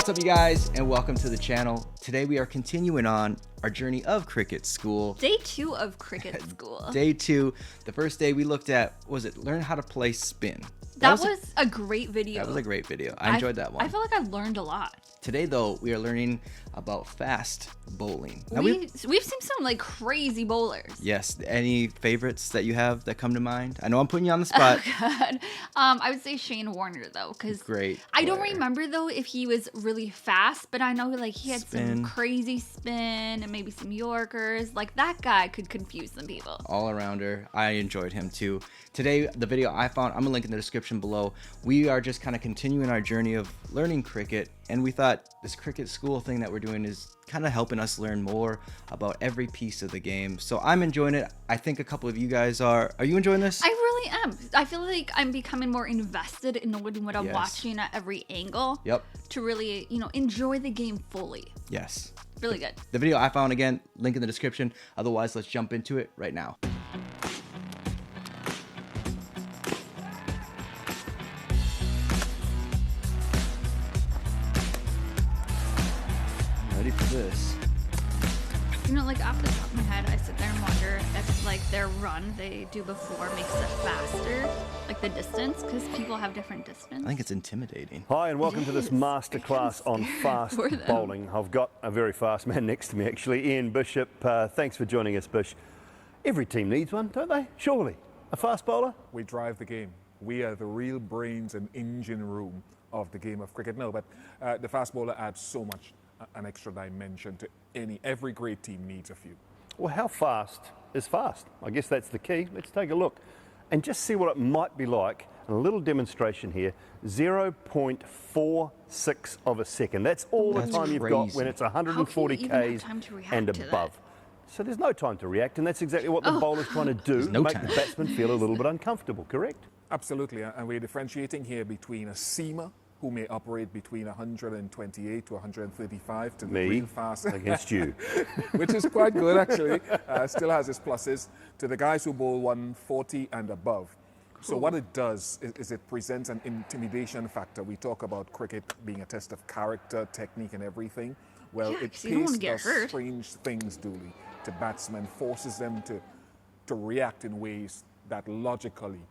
What's up, you guys, and welcome to the channel. Today we are continuing on our journey of cricket school. Day 2 of cricket school. Day 2. The first day we looked at, learn how to play spin. That was a great video. That was a great video. I enjoyed that one. I feel like I learned a lot. Today, though, we are learning about fast bowling. Now, we've seen some like crazy bowlers. Yes. Any favorites that you have that come to mind? I know I'm putting you on the spot. Oh, God. I would say Shane Warner, though, because I don't remember, though, if he was really fast, but I know like he had some crazy spin and maybe some Yorkers. Like, that guy could confuse some people. All-arounder. I enjoyed him, too. Today, the video I found, I'm going to link in the description below. We are just kind of continuing our journey of learning cricket, and we thought this cricket school thing that we're doing is kind of helping us learn more about every piece of the game. So I'm enjoying it. I think a couple of you guys are. Are you enjoying this? I really am. I feel like I'm becoming more invested in what I'm watching at every angle. Yep. To really, enjoy the game fully. Yes. Really good. The video I found, again, link in the description. Otherwise, let's jump into it right now. Ready for this. Like off the top of my head, I sit there and wonder if like their run they do before makes it faster, like the distance, because people have different distance. I think it's intimidating. Hi, and welcome to this masterclass on fast bowling. I've got a very fast man next to me, actually, Ian Bishop. Thanks for joining us, Bish. Every team needs one, don't they? Surely. A fast bowler? We drive the game. We are the real brains and engine room of the game of cricket. No, but the fast bowler adds so much, an extra dimension to every great team needs a few. Well, how fast is fast? I guess that's the key. Let's take a look and just see what it might be like. A little demonstration here, 0.46 of a second. That's all the time you've got when it's 140 Ks and above. So there's no time to react, and that's exactly what the bowler's trying to do, to make the batsman feel a little bit uncomfortable, correct? Absolutely, and we're differentiating here between a seamer, who may operate between 128 to 135 to the real fast. Against you. Which is quite good, actually. Still has its pluses. To the guys who bowl 140 and above. Cool. So what it does is it presents an intimidation factor. We talk about cricket being a test of character, technique, and everything. Well, it does strange things, Dooley, to batsmen, forces them to react in ways that logically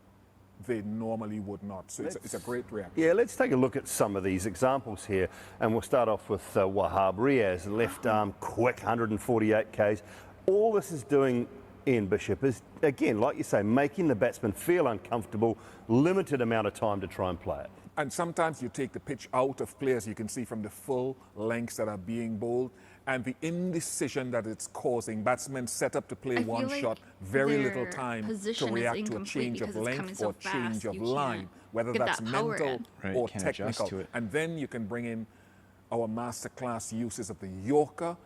they normally would not. So it's a great reaction. Yeah, let's take a look at some of these examples here. And we'll start off with Wahab Riaz, left arm, quick, 148 Ks. All this is doing, Ian Bishop, is, again, like you say, making the batsman feel uncomfortable, limited amount of time to try and play it. And sometimes you take the pitch out of players, you can see from the full lengths that are being bowled, and the indecision that it's causing. Batsmen set up to play one shot, very little time to react to a change of length or change of line, whether that's mental or technical. And then you can bring in our masterclass uses of the Yorker,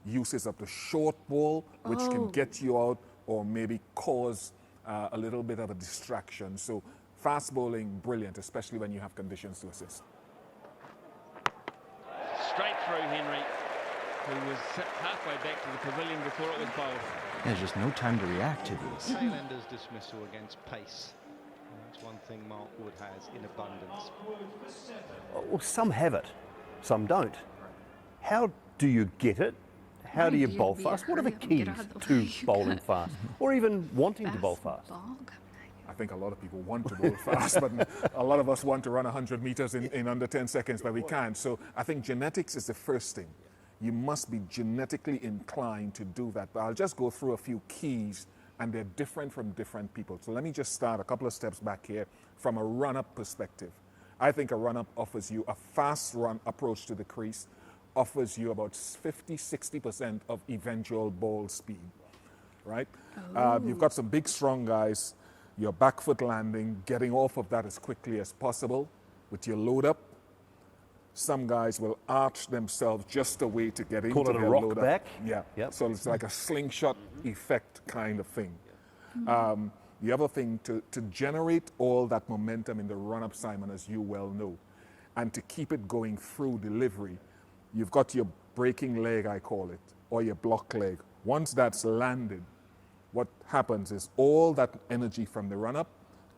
uses of the short ball, which can get you out or maybe cause a little bit of a distraction. So fast bowling, brilliant, especially when you have conditions to assist. Straight through Henry, who was halfway back to the pavilion before it was bowled. There's just no time to react to these. Tailenders dismissal against pace. That's one thing Mark Wood has in abundance. Well, some have it, some don't. How do you get it? How do you bowl fast? What are the keys to bowling fast? Or even wanting to bowl fast? I think a lot of people want to bowl fast, but a lot of us want to run 100 meters in under 10 seconds, but we can't. So I think genetics is the first thing. You must be genetically inclined to do that. But I'll just go through a few keys, and they're different from different people. So let me just start a couple of steps back here from a run-up perspective. I think a run-up offers you a fast run approach to the crease, offers you about 50-60% of eventual ball speed, right? You've got some big, strong guys. Your back foot landing, getting off of that as quickly as possible with your load up. Some guys will arch themselves just a way to get into their load up. Call it a rock back? Yeah. Yep. So it's like a slingshot effect kind of thing. The other thing, to generate all that momentum in the run-up, Simon, as you well know, and to keep it going through delivery, you've got your breaking leg, I call it, or your block leg. Once that's landed, what happens is all that energy from the run-up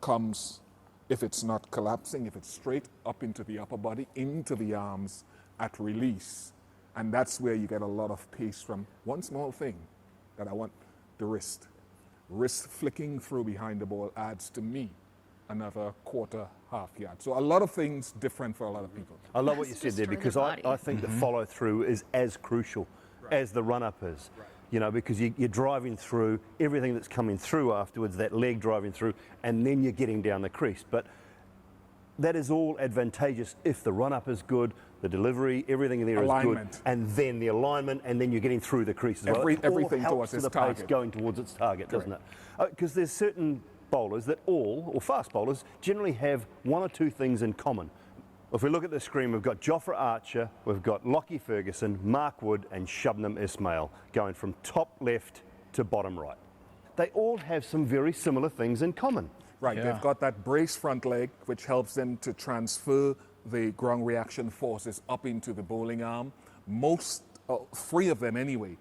comes, if it's not collapsing, if it's straight, up into the upper body, into the arms, at release. And that's where you get a lot of pace from one small thing that I want, the wrist. Wrist flicking through behind the ball adds to me another quarter, half yard. So a lot of things different for a lot of people. I love what you said there, because I think the follow through is as crucial as the run up is. Right. You know, because you're driving through everything that's coming through afterwards, that leg driving through, and then you're getting down the crease. But that is all advantageous if the run up is good, the delivery, everything there is good, and then the alignment, and then you're getting through the crease as well. Everything all towards helps its the target. pace going towards its target, doesn't it? Because there's certain bowlers that or fast bowlers, generally have one or two things in common. If we look at the screen, we've got Jofra Archer, we've got Lockie Ferguson, Mark Wood, and Shabnam Ismail going from top left to bottom right. They all have some very similar things in common. Right, they've got that brace front leg, which helps them to transfer the ground reaction forces up into the bowling arm. Most, 3 of them anyway,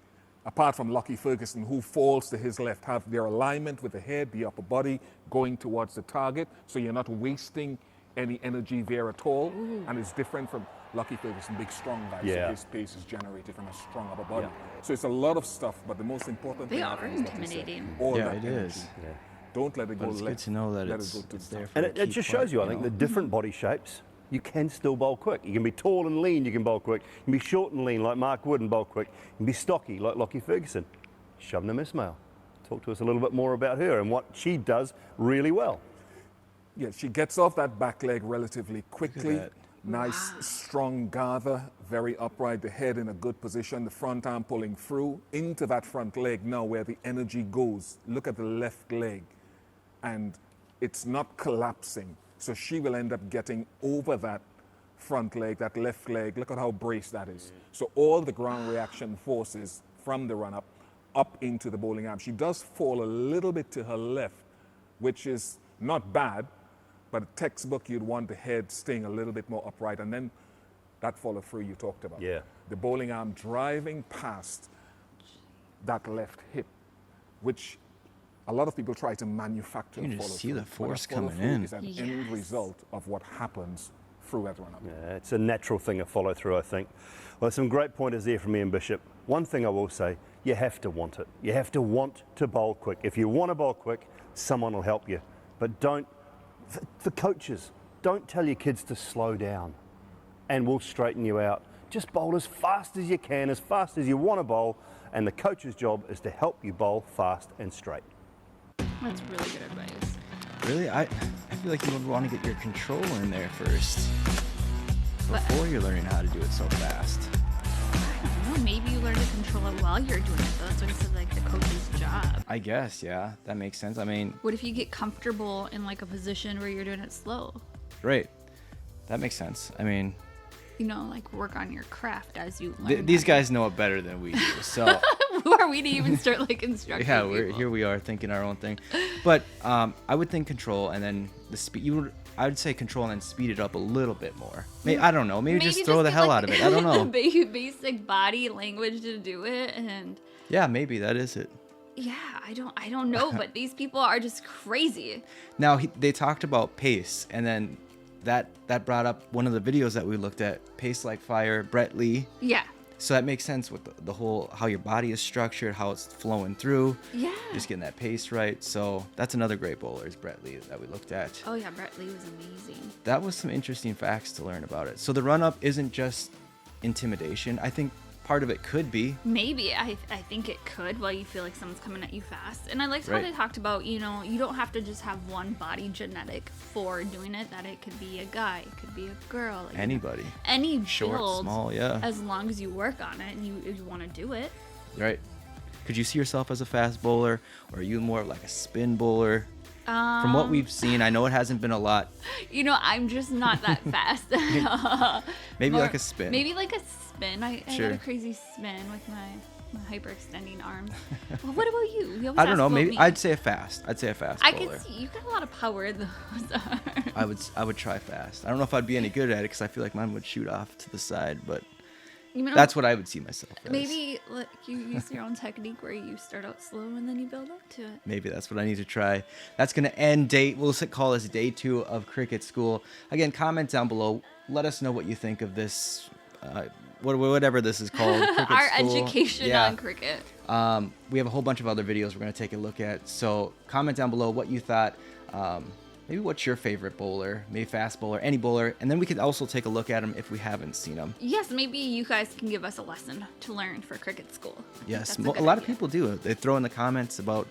apart from Lockie Ferguson, who falls to his left, have their alignment with the head, the upper body, going towards the target, so you're not wasting any energy there at all. And it's different from Lockie Ferguson, big strong guy, so his pace is generated from a strong upper body. So it's a lot of stuff, but the most important thing are intimidating. It is. Don't let it go left. It's good to know that it's there for And it just shows you, I think, the different body shapes, you can still bowl quick. You can be tall and lean, you can bowl quick. You can be short and lean like Mark Wood and bowl quick. You can be stocky like Lockie Ferguson. Shabnam Ismail. Talk to us a little bit more about her and what she does really well. Yeah, she gets off that back leg relatively quickly. Nice, strong gather, very upright, the head in a good position, the front arm pulling through into that front leg now where the energy goes. Look at the left leg, and it's not collapsing. So she will end up getting over that front leg, that left leg. Look at how braced that is. So all the ground reaction forces from the run-up up into the bowling arm. She does fall a little bit to her left, which is not bad, but a textbook, you'd want the head staying a little bit more upright, and then that follow through you talked about. Yeah. The bowling arm driving past that left hip, which a lot of people try to manufacture. You can just see the force follow coming in. Is an end result of what happens through that run-up. Yeah, it's a natural thing to follow through, I think. Well, some great pointers there from Ian Bishop. One thing I will say, you have to want it. You have to want to bowl quick. If you want to bowl quick, someone will help you. But don't, for coaches, don't tell your kids to slow down and we'll straighten you out. Just bowl as fast as you can, as fast as you want to bowl, and the coach's job is to help you bowl fast and straight. That's really good advice. Really? I feel like you would want to get your control in there first before you're learning how to do it so fast. I don't know, maybe you learn to control it while you're doing it, though. That's what I said, like the coach's job. I guess, yeah, that makes sense. I mean, what if you get comfortable in like a position where you're doing it slow? Right. That makes sense. I mean, you know, like work on your craft as you learn. These guys know it better than we do. So who are we to even start like instructing? Yeah, here we are thinking our own thing. But I would think control and then the speed. I would say control and then speed it up a little bit more. I don't know. Maybe just throw the hell out of it. I don't know. Basic body language to do it, and yeah, maybe that is it. Yeah, I don't know, but these people are just crazy. Now they talked about pace, and then that brought up one of the videos that we looked at, Pace Like Fire, Brett Lee. Yeah. So that makes sense with the whole, how your body is structured, how it's flowing through. Yeah. Just getting that pace right. So that's another great bowler is Brett Lee that we looked at. Oh yeah, Brett Lee was amazing. That was some interesting facts to learn about it. So the run-up isn't just intimidation. I think part of it could be. Maybe. I think it could. Well, you feel like someone's coming at you fast. And I liked how they talked about, you know, you don't have to just have one body genetic for doing it, that it could be a guy, it could be a girl. Like, anybody. Any short, build, small, yeah. As long as you work on it and you want to do it. Right. Could you see yourself as a fast bowler, or are you more like a spin bowler? From what we've seen, I know it hasn't been a lot. You know, I'm just not that fast. Maybe like a spin. Maybe like a spin. I got a crazy spin with my hyperextending arms. Well, what about you? I don't know. Maybe I'd say a fast. I'd say a fast bowler. I could see you got a lot of power in those arms. I would try fast. I don't know if I'd be any good at it because I feel like mine would shoot off to the side, but that's what I would see myself as. Maybe like you use your own technique where you start out slow and then you build up to it. Maybe that's what I need to try. That's going to end we'll call this day 2 of cricket school. Again, comment down below. Let us know what you think of this whatever this is called. Our education on cricket. We have a whole bunch of other videos we're going to take a look at. So comment down below what you thought. Maybe what's your favorite bowler, maybe fast bowler, any bowler, and then we could also take a look at them if we haven't seen them. Yes, maybe you guys can give us a lesson to learn for cricket school. Yes, a lot of people do. They throw in the comments about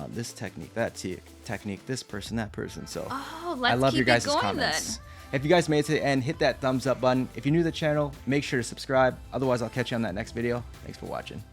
this technique, that technique, this person, that person. So let's I love keep your guys' going comments. Then. If you guys made it to the end, hit that thumbs up button. If you're new to the channel, make sure to subscribe. Otherwise, I'll catch you on that next video. Thanks for watching.